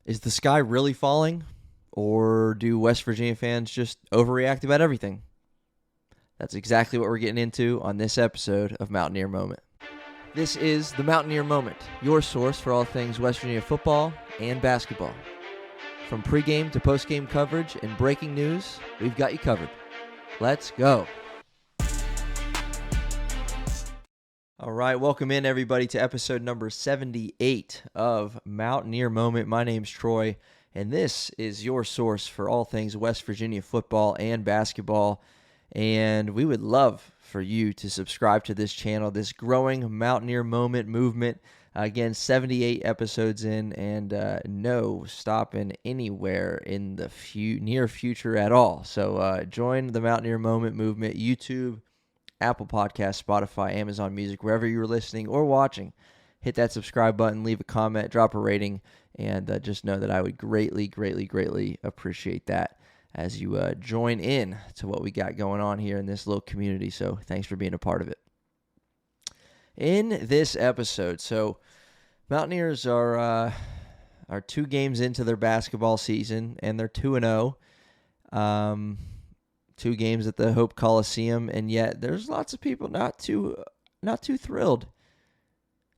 Is the sky really falling, or do West Virginia fans just overreact about everything? That's exactly what we're getting into on this episode of Mountaineer Moment. This is the Mountaineer Moment, your source for all things West Virginia football and basketball. From pregame to postgame coverage and breaking news, we've got you covered. Let's go. All right, welcome in everybody to episode number 78 of Mountaineer Moment. My name's Troy, and this is your source for all things West Virginia football and basketball. And we would love for you to subscribe to this channel, this growing Mountaineer Moment movement. Again, 78 episodes in, and no stopping anywhere in the near future at all. So join the Mountaineer Moment movement, YouTube, Apple Podcasts, Spotify, Amazon Music, wherever you're listening or watching. Hit that subscribe button, leave a comment, drop a rating, and just know that I would greatly appreciate that as you join in to what we got going on here in this little community. So thanks for being a part of it. In this episode, so Mountaineers are 2 games into their basketball season, and they're 2-0. 2 games at the Hope Coliseum, and yet there's lots of people not too thrilled,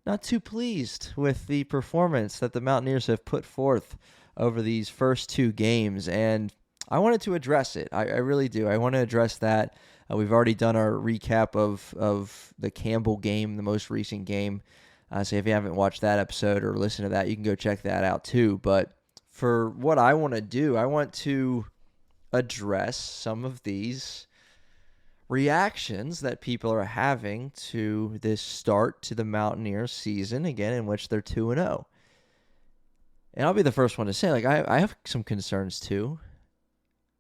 not too pleased with the performance that the Mountaineers have put forth over these first 2 games, and I wanted to address it. I really do. I want to address that. We've already done our recap of the Campbell game, the most recent game, so if you haven't watched that episode or listened to that, you can go check that out too. But for what I want to do, I want to address some of these reactions that people are having to this start to the Mountaineers season, again, in which they're 2-0. And I'll be the first one to say, I have some concerns too.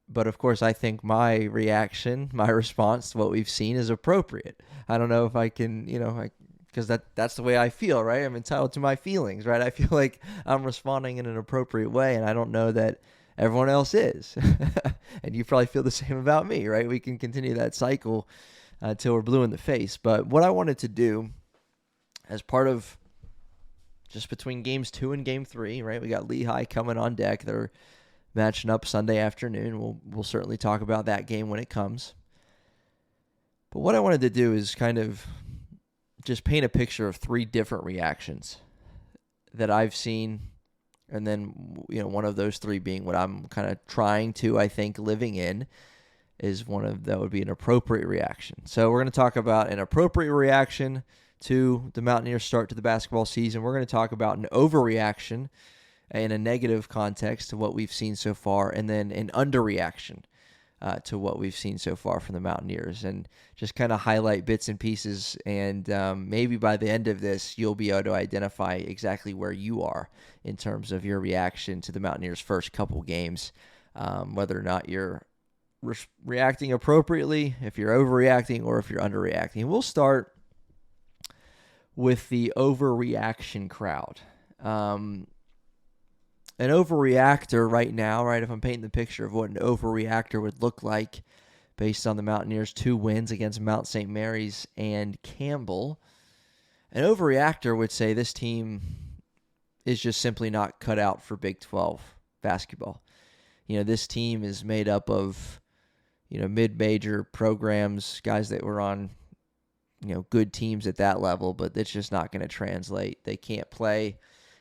But of course, I think my reaction, my response to what we've seen is appropriate. I don't know if I can, because that's the way I feel, right? I'm entitled to my feelings, right? I feel like I'm responding in an appropriate way, and I don't know that everyone else is. And you probably feel the same about me, right? We can continue that cycle until we're blue in the face. But what I wanted to do as part of just between games 2 and game 3, right? We got Lehigh coming on deck. They're matching up Sunday afternoon. We'll certainly talk about that game when it comes. But what I wanted to do is kind of just paint a picture of 3 different reactions that I've seen. And then, one of those 3 being what I'm kind of trying to, I think, living in is that would be an appropriate reaction. So we're going to talk about an appropriate reaction to the Mountaineers' start to the basketball season. We're going to talk about an overreaction in a negative context to what we've seen so far, and then an underreaction to what we've seen so far from the Mountaineers, and just kind of highlight bits and pieces, and maybe by the end of this, you'll be able to identify exactly where you are in terms of your reaction to the Mountaineers' first couple games, whether or not you're reacting appropriately, if you're overreacting, or if you're underreacting. We'll start with the overreaction crowd. An overreactor right now, right, if I'm painting the picture of what an overreactor would look like based on the Mountaineers' 2 wins against Mount St. Mary's and Campbell, an overreactor would say this team is just simply not cut out for Big 12 basketball. This team is made up of, mid-major programs, guys that were on, good teams at that level, but it's just not going to translate. They can't play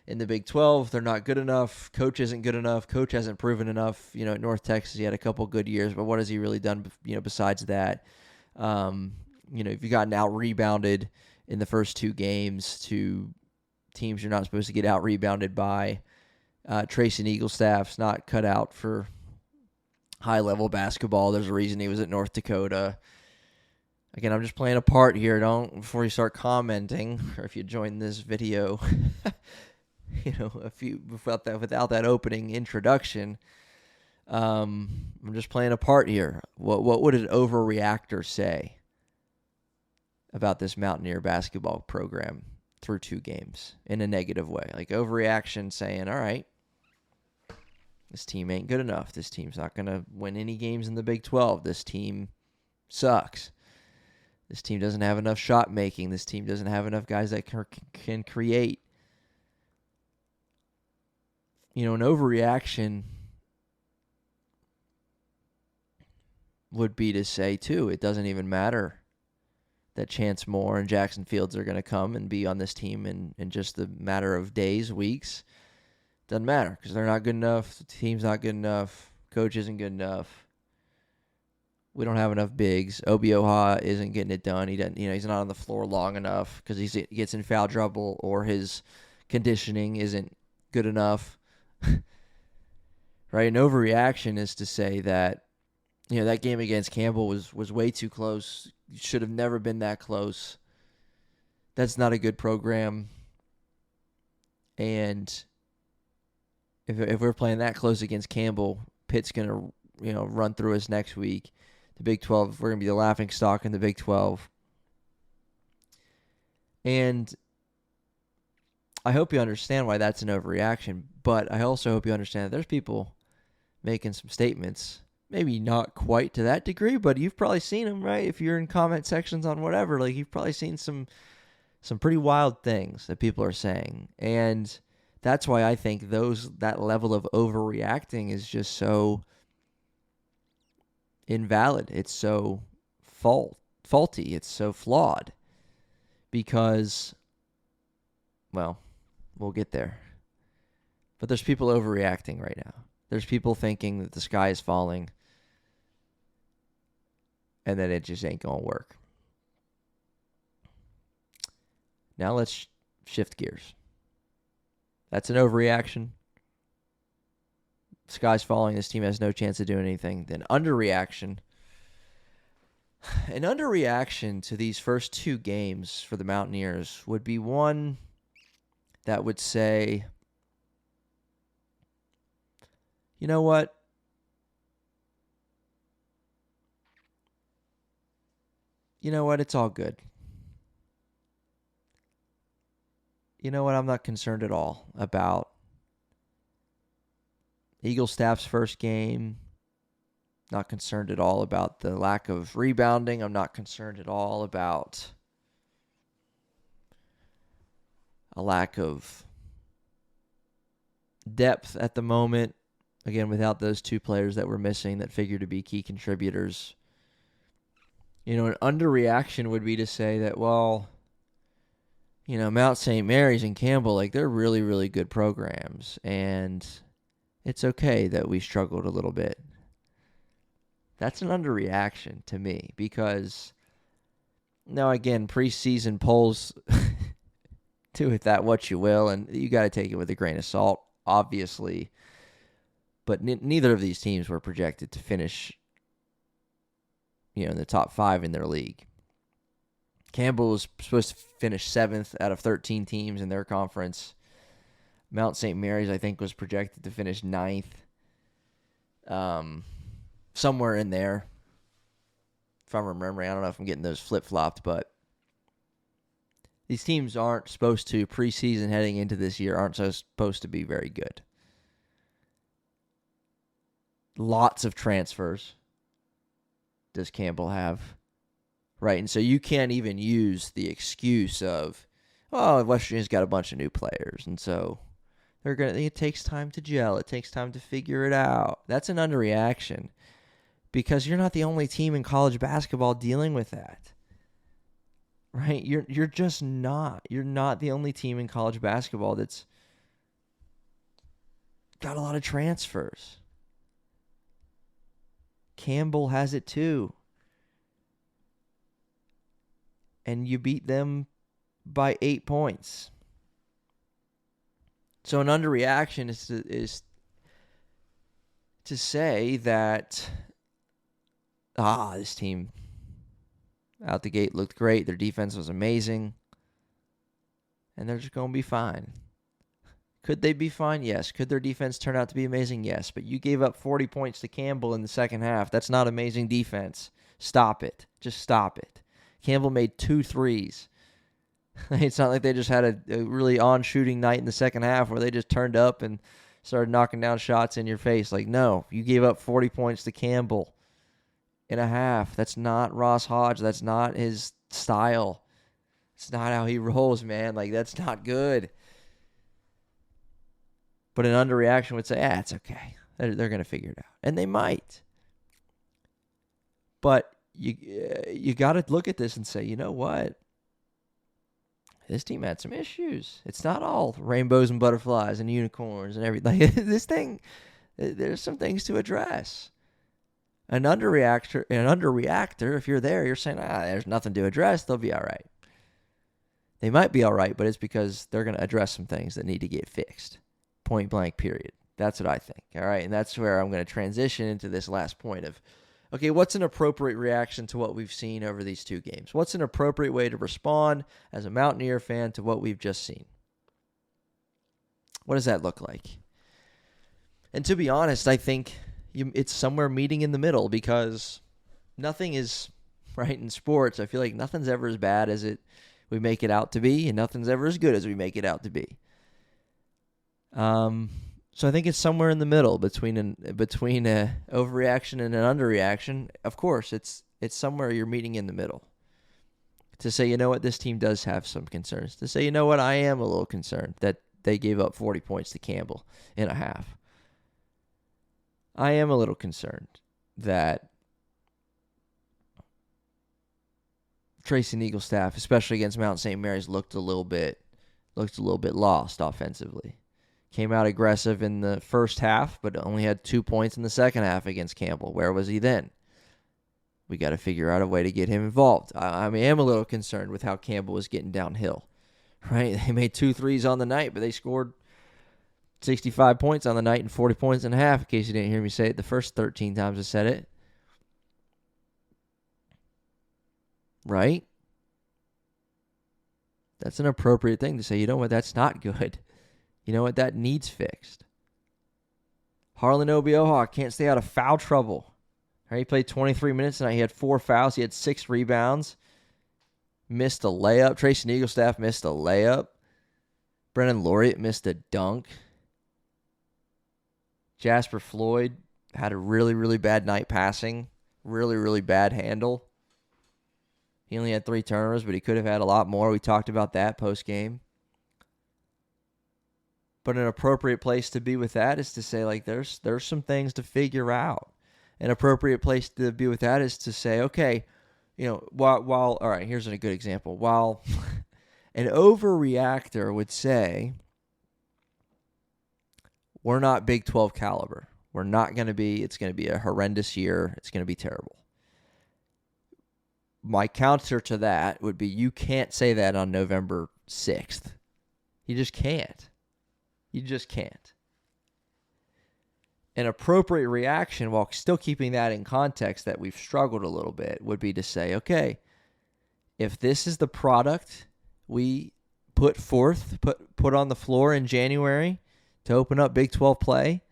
in the Big 12, they're not good enough. Coach isn't good enough. Coach hasn't proven enough. At North Texas, he had a couple good years, but what has he really done, besides that? If you gotten out-rebounded in the first 2 games to teams you're not supposed to get out-rebounded by. Trace and Eaglestaff's not cut out for high-level basketball. There's a reason he was at North Dakota. Again, I'm just playing a part here. Before you start commenting, or if you join this video, without that opening introduction, I'm just playing a part here. What would an overreactor say about this Mountaineer basketball program through 2 games in a negative way? Like overreaction saying, all right, this team ain't good enough. This team's not going to win any games in the Big 12. This team sucks. This team doesn't have enough shot making. This team doesn't have enough guys that can create. an overreaction would be to say, too, it doesn't even matter that Chance Moore and Jackson Fields are going to come and be on this team in just a matter of days, weeks. Doesn't matter because they're not good enough. The team's not good enough. Coach isn't good enough. We don't have enough bigs. Obi Oha isn't getting it done. He doesn't, he's not on the floor long enough because he gets in foul trouble or his conditioning isn't good enough. Right? An overreaction is to say that, that game against Campbell was way too close. It should have never been that close. That's not a good program. And if we're playing that close against Campbell, Pitt's going to, run through us next week. The Big 12, we're going to be the laughingstock in the Big 12. And I hope you understand why that's an overreaction, but I also hope you understand that there's people making some statements, maybe not quite to that degree, but you've probably seen them, right? If you're in comment sections on whatever, you've probably seen some pretty wild things that people are saying. And that's why I think that level of overreacting is just so invalid. It's so faulty. It's so flawed because, well, we'll get there. But there's people overreacting right now. There's people thinking that the sky is falling and that it just ain't going to work. Now let's shift gears. That's an overreaction. Sky's falling. This team has no chance of doing anything. Then underreaction. An underreaction to these first two games for the Mountaineers would be one that would say, you know what? It's all good. You know what? I'm not concerned at all about Eagle staff's first game. Not concerned at all about the lack of rebounding. I'm not concerned at all about a lack of depth at the moment. Again, without those two players that were missing that figure to be key contributors. An underreaction would be to say that, well, Mount St. Mary's and Campbell, they're really, really good programs. And it's okay that we struggled a little bit. That's an underreaction to me because, now again, preseason polls, do with that what you will, and you got to take it with a grain of salt, obviously. But neither of these teams were projected to finish, in the top 5 in their league. Campbell was supposed to finish 7th out of 13 teams in their conference. Mount St. Mary's, I think, was projected to finish 9th. Somewhere in there. If I'm remembering, I don't know if I'm getting those flip-flopped, but these teams aren't supposed to, preseason heading into this year, aren't supposed to be very good. Lots of transfers does Campbell have, right? And so you can't even use the excuse of, West Virginia's got a bunch of new players, and so it takes time to gel. It takes time to figure it out. That's an underreaction because you're not the only team in college basketball dealing with that, right? You're just not. You're not the only team in college basketball that's got a lot of transfers. Campbell has it too. And you beat them by 8 points. So an underreaction is to say that, this team out the gate looked great. Their defense was amazing. And they're just going to be fine. Could they be fine? Yes. Could their defense turn out to be amazing? Yes. But you gave up 40 points to Campbell in the second half. That's not amazing defense. Stop it. Just stop it. Campbell made 2 threes. It's not like they just had a really on-shooting night in the second half where they just turned up and started knocking down shots in your face. No, you gave up 40 points to Campbell in a half. That's not Ross Hodge. That's not his style. It's not how he rolls, man. That's not good. But an underreaction would say, it's okay. They're going to figure it out. And they might. But you got to look at this and say, you know what? This team had some issues. It's not all rainbows and butterflies and unicorns and everything. This thing, there's some things to address. An underreactor, if you're there, you're saying, there's nothing to address. They'll be all right. They might be all right, but it's because they're going to address some things that need to get fixed. Point blank, period. That's what I think. All right, and that's where I'm going to transition into this last point of, okay, what's an appropriate reaction to what we've seen over these two games? What's an appropriate way to respond as a Mountaineer fan to what we've just seen? What does that look like? And to be honest, I think it's somewhere meeting in the middle, because nothing is right in sports. I feel like nothing's ever as bad as we make it out to be, and nothing's ever as good as we make it out to be. So I think it's somewhere in the middle between a overreaction and an underreaction. Of course, it's somewhere you're meeting in the middle. To say, you know what, this team does have some concerns. To say, you know what, I am a little concerned that they gave up 40 points to Campbell in a half. I am a little concerned that Tracy Neagle's staff, especially against Mount St. Mary's, looked a little bit lost offensively. Came out aggressive in the first half, but only had 2 points in the second half against Campbell. Where was he then? We got to figure out a way to get him involved. I am a little concerned with how Campbell was getting downhill. Right? They made 2 threes on the night, but they scored 65 points on the night and 40 points in a half, in case you didn't hear me say it the first 13 times I said it. Right? That's an appropriate thing to say, you know what, that's not good. You know what, that needs fixed. Harlan Obioha can't stay out of foul trouble. Right, he played 23 minutes tonight. He had 4 fouls. He had 6 rebounds. Missed a layup. Tracy Neaglestaff missed a layup. Brennan Laureate missed a dunk. Jasper Floyd had a really, really bad night passing. Really, really bad handle. He only had 3 turnovers, but he could have had a lot more. We talked about that post-game. But an appropriate place to be with that is to say, like, there's some things to figure out. An appropriate place to be with that is to say, okay, you know, while all right, here's a good example. While an overreactor would say, we're not Big 12 caliber. We're not going to be. It's going to be a horrendous year. It's going to be terrible. My counter to that would be, you can't say that on November 6th. You just can't. You just can't. An appropriate reaction, while still keeping that in context that we've struggled a little bit, would be to say, okay, if this is the product we put forth, put on the floor in January to open up Big 12 play,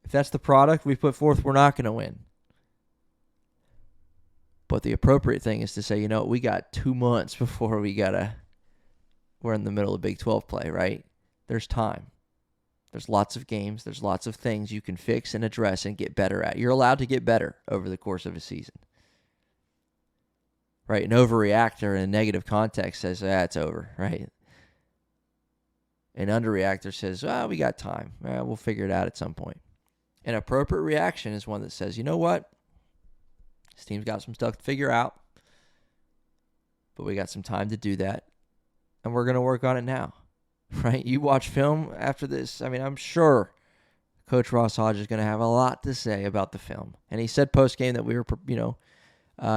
if that's the product we put forth, we're not going to win. But the appropriate thing is to say, you know, we got 2 months before we're in the middle of Big 12 play, right? There's time. There's lots of games. There's lots of things you can fix and address and get better at. You're allowed to get better over the course of a season. Right? An overreactor in a negative context says, it's over, right? An underreactor says, we got time. We'll figure it out at some point. An appropriate reaction is one that says, you know what? This team's got some stuff to figure out, but we got some time to do that, and we're going to work on it now. Right? You watch film after this. I mean, I'm sure Coach Ross Hodge is going to have a lot to say about the film. And he said post-game that we were,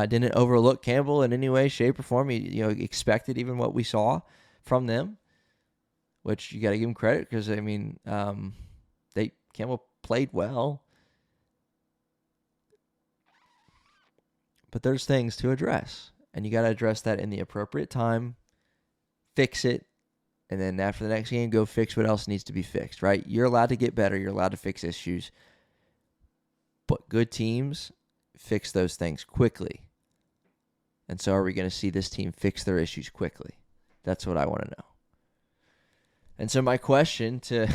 didn't overlook Campbell in any way, shape, or form. He, expected even what we saw from them, which you got to give him credit because, I mean, Campbell played well. But there's things to address, and you got to address that in the appropriate time, fix it, and then after the next game, go fix what else needs to be fixed, right? You're allowed to get better. You're allowed to fix issues. But good teams fix those things quickly. And so are we going to see this team fix their issues quickly? That's what I want to know. And so my question to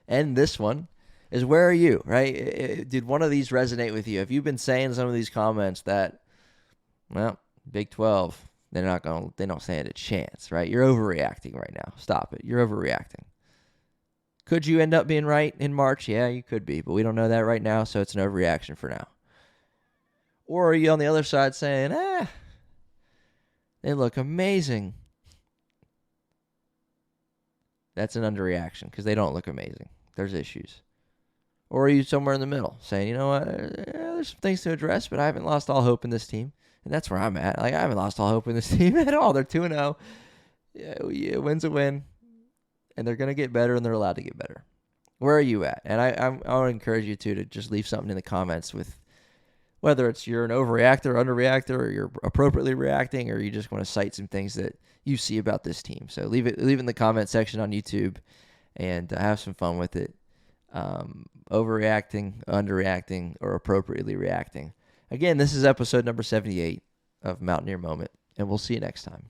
end this one is, where are you, right? Did one of these resonate with you? Have you been saying some of these comments that, well, Big 12, they don't stand a chance, right? You're overreacting right now. Stop it. You're overreacting. Could you end up being right in March? Yeah, you could be, but we don't know that right now, so it's an overreaction for now. Or are you on the other side saying, they look amazing? That's an underreaction because they don't look amazing. There's issues. Or are you somewhere in the middle saying, you know what, there's some things to address, but I haven't lost all hope in this team. And that's where I'm at. Like, I haven't lost all hope in this team at all. They're 2-0. Yeah, win's a win. And they're going to get better, and they're allowed to get better. Where are you at? And I would encourage you to just leave something in the comments with whether it's you're an overreactor, underreactor, or you're appropriately reacting, or you just want to cite some things that you see about this team. So leave it in the comment section on YouTube and have some fun with it. Overreacting, underreacting, or appropriately reacting. Again, this is episode number 78 of Mountaineer Moment, and we'll see you next time.